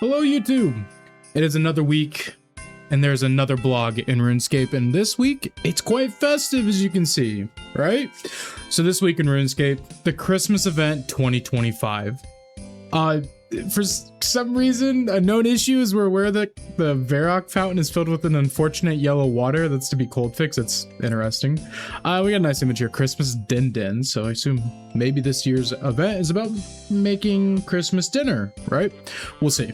Hello YouTube! It is another week, and there's another blog in RuneScape, and this week, it's quite festive as you can see, right? So this week in RuneScape, the Christmas event 2025. For some reason, a known issue is we're aware that the Varrock fountain is filled with an unfortunate yellow water that's to be cold fixed. It's interesting. We got a nice image here, Christmas Din, so I assume maybe this year's event is about making Christmas dinner, right? We'll see.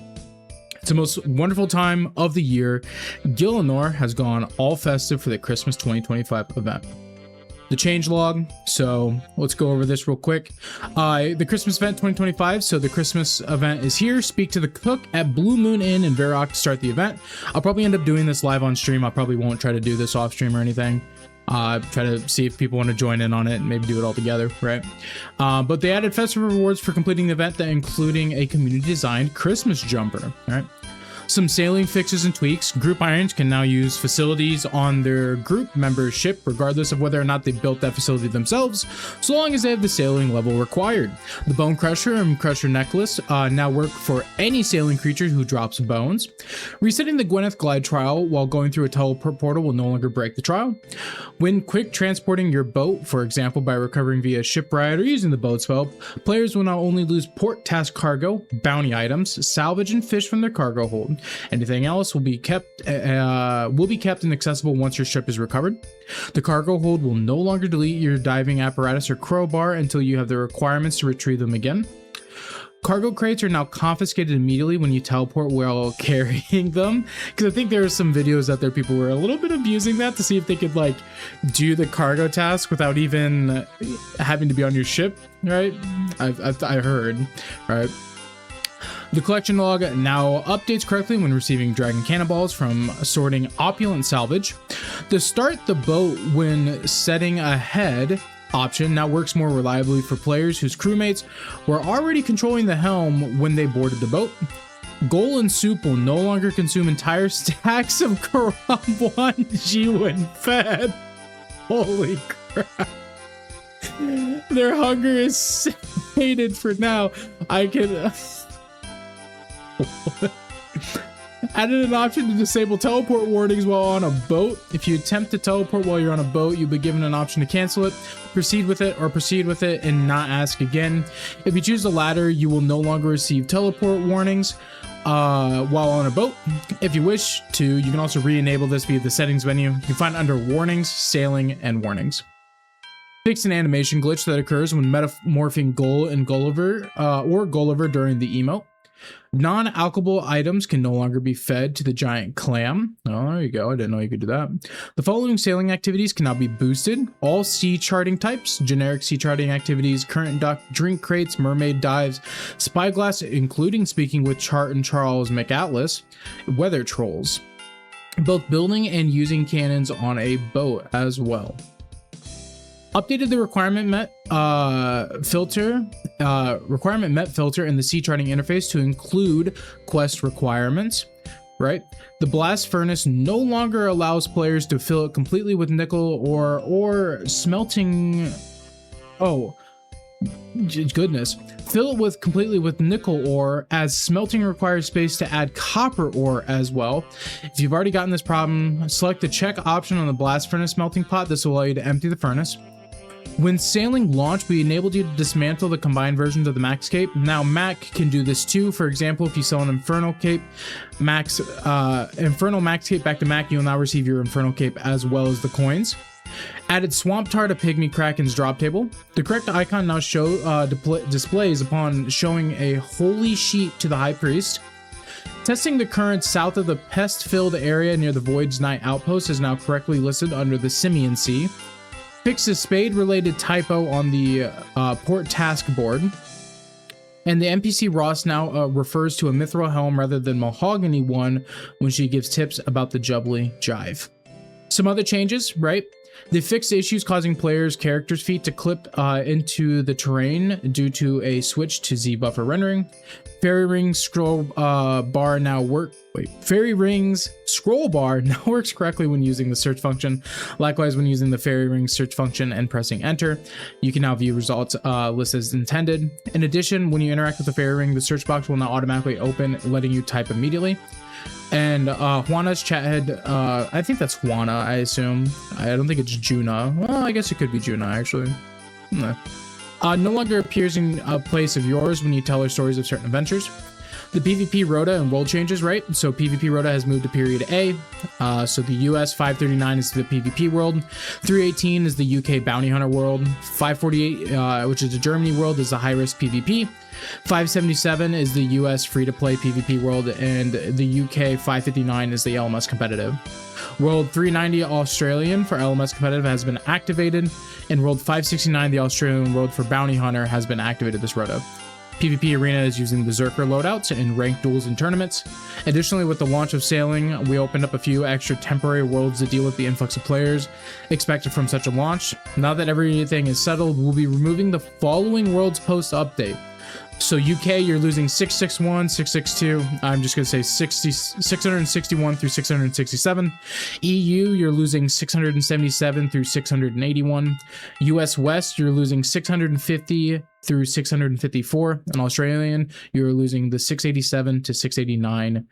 It's the most wonderful time of the year. Gielinor has gone all festive for the Christmas 2025 event. The changelog, so let's go over this real quick. The Christmas event 2025, so the Christmas event is here. Speak to the cook at Blue Moon Inn in Varrock to start the event. I'll probably end up doing this live on stream. I probably won't try to do this off stream or anything. Try to see if people want to join in on it and maybe do it all together, right? But they added festive rewards for completing the event, including a community designed Christmas jumper, right? Some sailing fixes and tweaks. Group irons can now use facilities on their group membership, regardless of whether or not they built that facility themselves, so long as they have the sailing level required. The Bone Crusher and Crusher Necklace now work for any sailing creature who drops bones. Resetting the Gwyneth Glide trial while going through a teleport portal will no longer break the trial. When quick transporting your boat, for example by recovering via ship ride or using the boat spell, players will not only lose port task cargo, bounty items, salvage and fish from their cargo hold. Anything else will be kept inaccessible once your ship is recovered. The cargo hold will no longer delete your diving apparatus or crowbar until you have the requirements to retrieve them again. Cargo crates are now confiscated immediately when you teleport while carrying them, because I think there are some videos out there people were a little bit abusing that to see if they could like do the cargo task without even having to be on your ship, right? I heard, right? The collection log now updates correctly when receiving dragon cannonballs from sorting opulent salvage. The start the boat when setting ahead option now works more reliably for players whose crewmates were already controlling the helm when they boarded the boat. Goal and soup will no longer consume entire stacks of Karambuan when fed. Holy crap. Their hunger is sated for now. I can... Added an option to disable teleport warnings while on a boat. If you attempt to teleport while you're on a boat, you'll be given an option to cancel it, proceed with it and not ask again. If you choose the latter, you will no longer receive teleport warnings while on a boat. If you wish to, you can also re-enable this via the settings menu. You can find it under warnings, sailing, and warnings. Fix an animation glitch that occurs when metamorphing Gull and Gulliver or Gulliver during the emote. Non-alchable items can no longer be fed to the giant clam. Oh, there you go. I didn't know you could do that. The following sailing activities can now be boosted. All sea charting types, generic sea charting activities, current duck, drink crates, mermaid dives, spyglass, including speaking with Chart and Charles McAtlas, weather trolls, both building and using cannons on a boat as well. Updated the requirement met filter in the sea charting interface to include quest requirements, right? The blast furnace no longer allows players to fill it completely with nickel or smelting. Oh, goodness. Fill it completely with nickel ore, as smelting requires space to add copper ore as well. If you've already gotten this problem, select the check option on the blast furnace smelting pot. This will allow you to empty the furnace. When sailing launch, we enabled you to dismantle the combined versions of the Max Cape. Now Mac can do this too. For example, if you sell an Infernal Cape, Infernal Max Cape back to Mac, you'll now receive your Infernal Cape as well as the coins. Added Swamp Tar to Pygmy Kraken's drop table. The correct icon now displays upon showing a holy sheet to the High Priest. Testing the current south of the pest-filled area near the Void's Night Outpost is now correctly listed under the Simian Sea. Fix a spade-related typo on the port task board. And the NPC Ross now refers to a mithril helm rather than mahogany one when she gives tips about the jubbly jive. Some other changes, right? They fixed issues causing players' characters' feet to clip into the terrain due to a switch to Z buffer rendering. Fairy Rings scroll bar now work. Fairy Rings scroll bar now works correctly when using the search function. Likewise, when using the Fairy Rings search function and pressing enter, you can now view results list as intended. In addition, when you interact with the Fairy Ring, the search box will now automatically open, letting you type immediately. And Juana's chat head, I think that's Juana, I assume. I don't think it's Juna. Well, I guess it could be Juna, actually. No. No longer appears in a place of yours when you tell her stories of certain adventures. The PvP rota and world changes, right? So PvP rota has moved to period A. So the US 539 is the PvP world. 318 is the UK bounty hunter world. 548, which is the Germany world, is the high risk PvP. 577 is the US free-to-play PvP world, and the UK 559 is the LMS competitive. World 390 Australian for LMS competitive has been activated, and World 569, the Australian world for bounty hunter, has been activated this rota. PvP Arena is using Berserker loadouts in ranked duels and tournaments. Additionally, with the launch of Sailing, we opened up a few extra temporary worlds to deal with the influx of players expected from such a launch. Now that everything is settled, we'll be removing the following worlds post-update. So UK, you're losing 661, 662. I'm just going to say 661 through 667. EU, you're losing 677 through 681. US West, you're losing 650 through 654. And Australian, you're losing the 687 to 689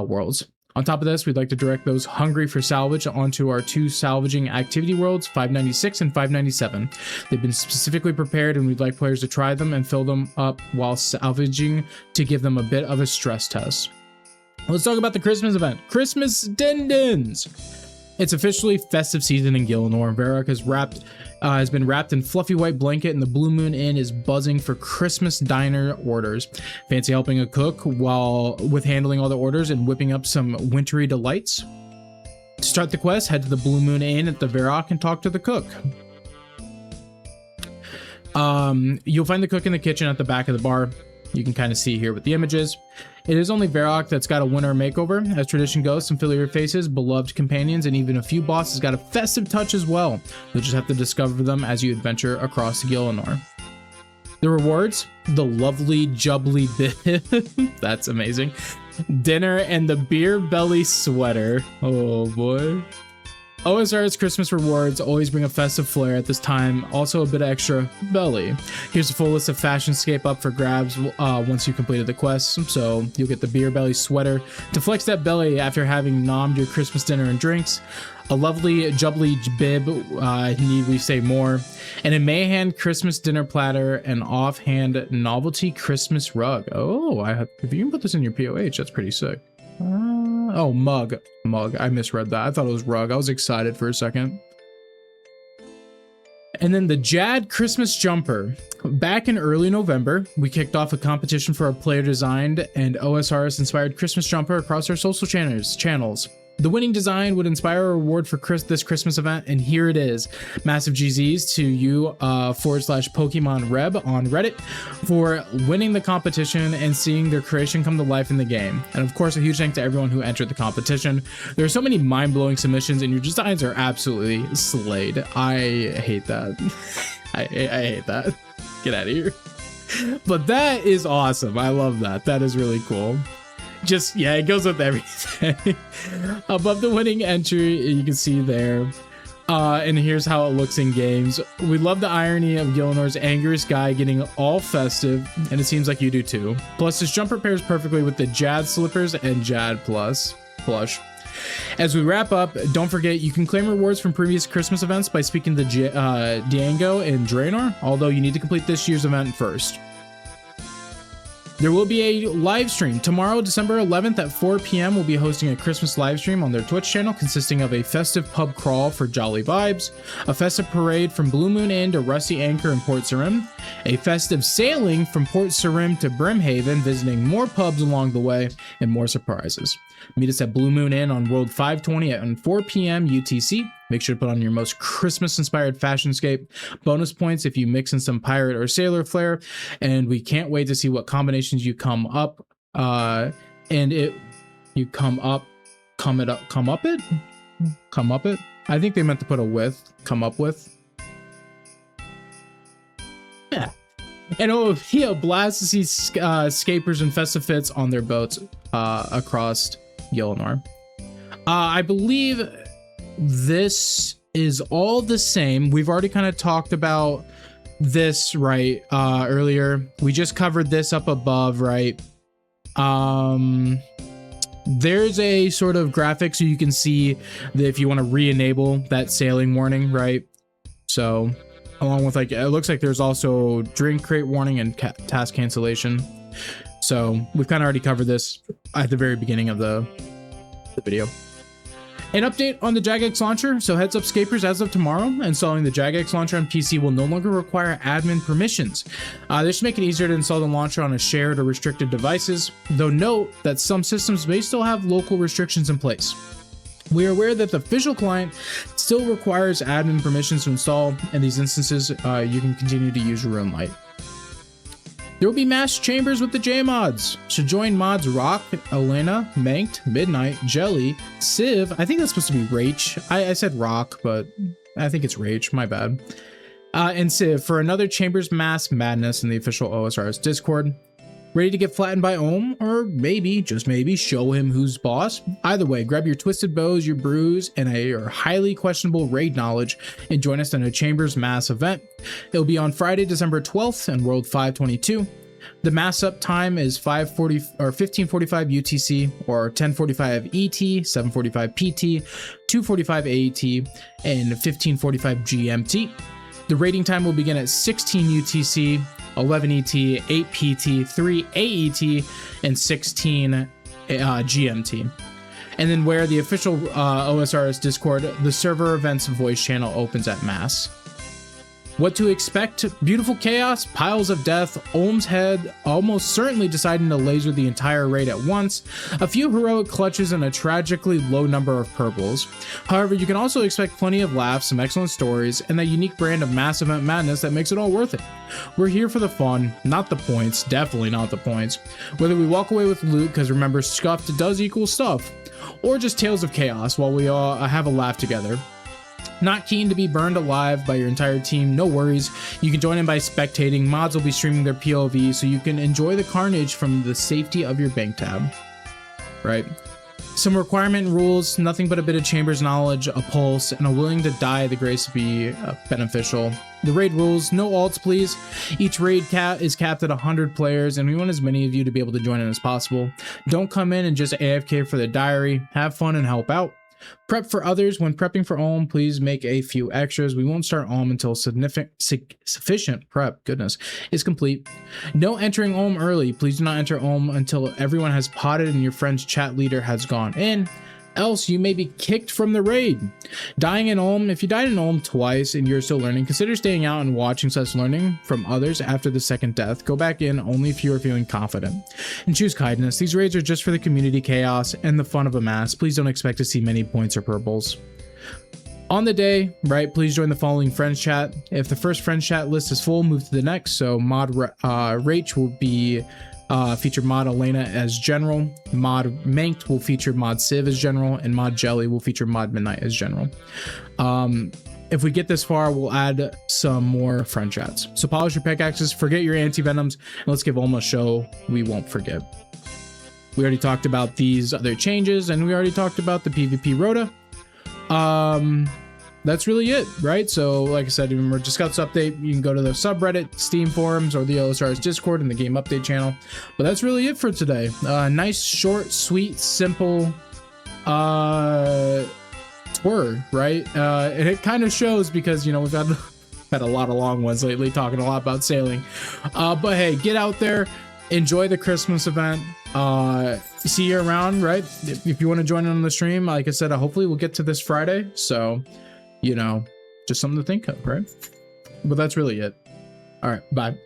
worlds. On top of this, we'd like to direct those hungry for salvage onto our two salvaging activity worlds, 596 and 597. They've been specifically prepared, and we'd like players to try them and fill them up while salvaging to give them a bit of a stress test. Let's talk about the Christmas event. Christmas Din-Dins! It's officially festive season in Gielinor. Varrock has been wrapped in fluffy white blanket, and the Blue Moon Inn is buzzing for Christmas diner orders. Fancy helping a cook with handling all the orders and whipping up some wintry delights? To start the quest, head to the Blue Moon Inn at the Varrock and talk to the cook. You'll find the cook in the kitchen at the back of the bar. You can kind of see here with the images. It is only Varrock that's got a winter makeover. As tradition goes, some familiar faces, beloved companions, and even a few bosses got a festive touch as well. You'll just have to discover them as you adventure across Gielinor. The rewards, the lovely jubbly bib, that's amazing, dinner, and the beer belly sweater. Oh boy. OSR's Christmas rewards always bring a festive flair at this time, also a bit of extra belly. Here's a full list of Fashionscape up for grabs once you completed the quest. So you'll get the beer belly sweater to flex that belly after having nommed your Christmas dinner and drinks, a lovely jubbly bib, need we say more, and a Mayhand Christmas dinner platter, and offhand novelty Christmas rug. Oh, if you can put this in your POH, that's pretty sick. Oh, mug. I misread that. I thought it was rug. I was excited for a second. And then the Jad Christmas jumper. Back in early November, we kicked off a competition for our player-designed and OSRS-inspired Christmas jumper across our social channels. The winning design would inspire a reward for this Christmas event, and here it is. Massive GZs to you /Pokemon Reb on Reddit for winning the competition and seeing their creation come to life in the game. And of course, a huge thank to everyone who entered the competition. There are so many mind-blowing submissions, and your designs are absolutely slayed. I hate that. I hate that. Get out of here. But that is awesome. I love that. That is really cool. Just, yeah, it goes with everything. Above the winning entry, you can see there. And here's how it looks in games. We love the irony of Gielinor's angriest guy getting all festive, and it seems like you do too. Plus, this jumper pairs perfectly with the Jad slippers and Jad plush. As we wrap up, don't forget you can claim rewards from previous Christmas events by speaking to Diango and Draenor, although you need to complete this year's event first. There will be a live stream tomorrow, December 11th at 4 p.m. We'll be hosting a Christmas live stream on their Twitch channel consisting of a festive pub crawl for jolly vibes, a festive parade from Blue Moon Inn to Rusty Anchor in Port Sarim, a festive sailing from Port Sarim to Brimhaven, visiting more pubs along the way, and more surprises. Meet us at Blue Moon Inn on World 520 at 4 p.m. UTC. Make sure to put on your most Christmas-inspired Fashionscape. Bonus points if you mix in some pirate or sailor flair. And we can't wait to see what combinations you come up. Come up it. I think they meant to put a with, come up with. Yeah. And it would be a blast to see scapers and festive fits on their boats across Gielinor. I believe this is all the same. We've already kind of talked about this, right, earlier. We just covered this up above, right? There's a sort of graphic so you can see that if you want to re-enable that sailing warning, right? So along with, like, it looks like there's also drink crate warning and task cancellation. So we've kind of already covered this at the very beginning of the video. An update on the Jagex launcher. So heads up scapers, as of tomorrow, installing the Jagex launcher on PC will no longer require admin permissions. This should make it easier to install the launcher on a shared or restricted devices, though note that some systems may still have local restrictions in place. We are aware that the official client still requires admin permissions to install. In these instances, you can continue to use RuneLite. There will be mass chambers with the J mods. Should join mods Rock, Elena, Manked, Midnight, Jelly, Civ. I think that's supposed to be Rach. I said Rock, but I think it's Rach. My bad. And Civ for another Chambers Mass Madness in the official OSR's Discord. Ready to get flattened by Ohm, or maybe, just maybe, show him who's boss? Either way, grab your twisted bows, your brews, and your highly questionable raid knowledge, and join us in a Chambers Mass event. It'll be on Friday, December 12th in World 522. The mass up time is 15:45 UTC, or 10:45 ET, 7:45 PT, 2:45 AET, and 15:45 GMT. The raiding time will begin at 16 UTC, 11 ET, 8 PT, 3 AET, and 16 GMT. And then where the official OSR's Discord, the server events voice channel opens at mass. What to expect? Beautiful chaos, piles of death, Ohm's head almost certainly deciding to laser the entire raid at once, a few heroic clutches, and a tragically low number of purples. However, you can also expect plenty of laughs, some excellent stories, and that unique brand of mass event madness that makes it all worth it. We're here for the fun, not the points, definitely not the points. Whether we walk away with loot, because remember, scuffed does equal stuff, or just tales of chaos while we all have a laugh together. Not keen to be burned alive by your entire team? No worries. You can join in by spectating. Mods will be streaming their POV so you can enjoy the carnage from the safety of your bank tab. Right? Some requirement rules, nothing but a bit of Chambers knowledge, a pulse, and a willing to die the grace to be beneficial. The raid rules, no alts please. Each raid is capped at 100 players, and we want as many of you to be able to join in as possible. Don't come in and just AFK for the diary. Have fun and help out. Prep for others. When prepping for Ohm, please make a few extras. We won't start Ohm until sufficient prep, goodness, is complete. No entering Ohm early. Please do not enter Ohm until everyone has potted and your friend's chat leader has gone in. Else you may be kicked from the raid. Dying in Ohm. If you died in Ohm twice and you're still learning, consider staying out and watching such learning from others after the second death. Go back in only if you are feeling confident. And choose kindness. These raids are just for the community chaos and the fun of a mass. Please don't expect to see many points or purples. On the day, right, please join the following friends chat. If the first friends chat list is full, move to the next. So mod Rach will be feature mod Elena as general, mod Manked will feature mod Civ as general, and mod Jelly will feature mod Midnight as general. If we get this far, we'll add some more friend chats. So polish your pickaxes, forget your anti-venoms, and let's give Olma a show we won't forget. We already talked about these other changes, and we already talked about the PvP rota. That's really it, right? So like I said, remember, Discuss update, you can go to the subreddit, Steam forums, or the OSR's Discord and the game update channel. But that's really it for today. Nice, short, sweet, simple tour, right? And it kind of shows because, you know, we've had a lot of long ones lately, talking a lot about sailing. But hey, get out there, enjoy the Christmas event. See you around, right? If you want to join in on the stream, like I said, hopefully we'll get to this Friday. So, you know, just something to think of, right? But that's really it. All right, bye.